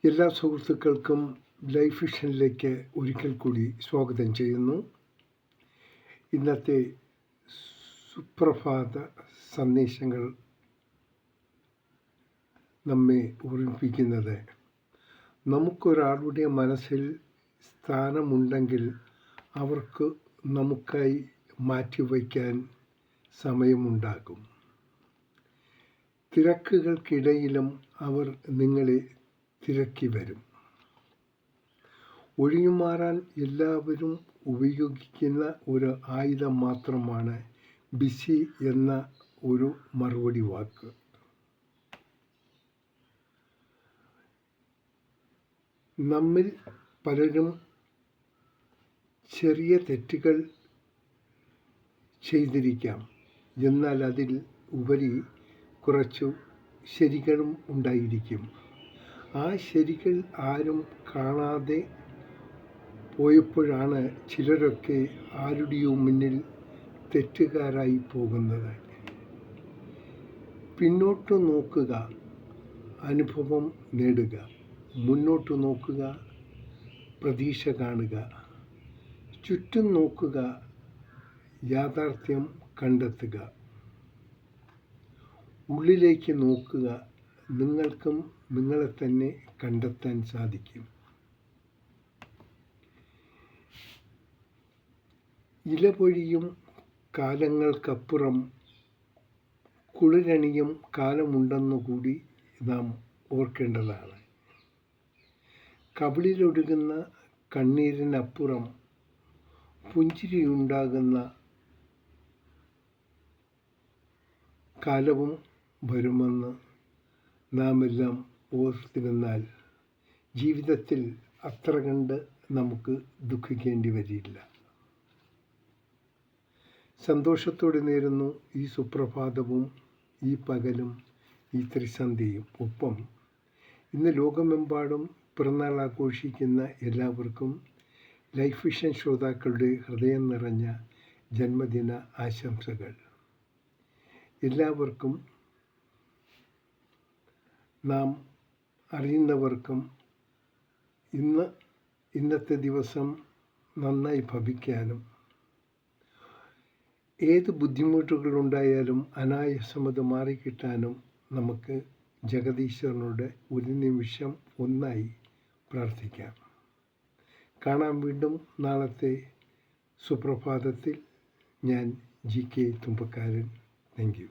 എല്ലാ സുഹൃത്തുക്കൾക്കും ലൈഫ് വിഷനിലേക്ക് ഒരിക്കൽ കൂടി സ്വാഗതം ചെയ്യുന്നു. ഇന്നത്തെ സുപ്രഭാത സന്ദേശങ്ങൾ നമ്മെ ഓർമ്മിപ്പിക്കുന്നത്, നമുക്കൊരാളുടെ മനസ്സിൽ സ്ഥാനമുണ്ടെങ്കിൽ അവർക്ക് നമുക്കായി മാറ്റിവയ്ക്കാൻ സമയമുണ്ടാകും. തിരക്കുകൾക്കിടയിലും അവർ നിങ്ങളെ തിരക്കി വരും. ഒഴിഞ്ഞുമാറാൻ എല്ലാവരും ഉപയോഗിക്കുന്ന ഒരു ആയുധം മാത്രമാണ് ബിസി എന്ന ഒരു മറുപടി വാക്ക്. നമ്മിൽ പലരും ചെറിയ തെറ്റുകൾ ചെയ്തിരിക്കാം, എന്നാൽ അതിൽ ഉപരി കുറച്ചു ശരികളും ഉണ്ടായിരിക്കും. ആ ശരികൾ ആരും കാണാതെ പോയപ്പോഴാണ് ചിലരൊക്കെ ആരുടെയോ മുന്നിൽ തെറ്റുകാരായി പോകുന്നത്. പിന്നോട്ട് നോക്കുക, അനുഭവം നേടുക. മുന്നോട്ട് നോക്കുക, പ്രതീക്ഷ കാണുക. ചുറ്റും നോക്കുക, യാഥാർത്ഥ്യം കണ്ടെത്തുക. ഉള്ളിലേക്ക് നോക്കുക, നിങ്ങൾക്കും നിങ്ങളെ തന്നെ കണ്ടെത്താൻ സാധിക്കും. ഇലപൊഴിയും കാലങ്ങൾക്കപ്പുറം കുളിരണിയും കാലമുണ്ടെന്നുകൂടി നാം ഓർക്കേണ്ടതാണ്. കവിളിലൊഴുകുന്ന കണ്ണീരിനപ്പുറം പുഞ്ചിരിയുണ്ടാകുന്ന കാലവും വരുമെന്ന് നാം എല്ലാം ഓർത്തിരുന്നാൽ ജീവിതത്തിൽ അത്ര കണ്ട് നമുക്ക് ദുഃഖിക്കേണ്ടി വരില്ല. സന്തോഷത്തോടെ നേരുന്നു ഈ സുപ്രഭാതവും, ഈ പകലും, ഈ ത്രിസന്ധ്യയും. ഒപ്പം ഇന്ന് ലോകമെമ്പാടും പിറന്നാൾ ആഘോഷിക്കുന്ന എല്ലാവർക്കും ലൈഫ് വിഷൻ ശ്രോതാക്കളുടെ ഹൃദയം നിറഞ്ഞ ജന്മദിന ആശംസകൾ. എല്ലാവർക്കും, നാം അറിയുന്നവർക്കും ഇന്നത്തെ ദിവസം നന്നായി ഭവിക്കാനും, ഏത് ബുദ്ധിമുട്ടുകളുണ്ടായാലും അനായാസമത് മാറിക്കിട്ടാനും നമുക്ക് ജഗദീശ്വരനോട് ഒരു നിമിഷം ഒന്നായി പ്രാർത്ഥിക്കാം. കാണാം വീണ്ടും നാളത്തെ സുപ്രഭാതത്തിൽ. ഞാൻ GK തുമ്പക്കാരൻ. Thank you.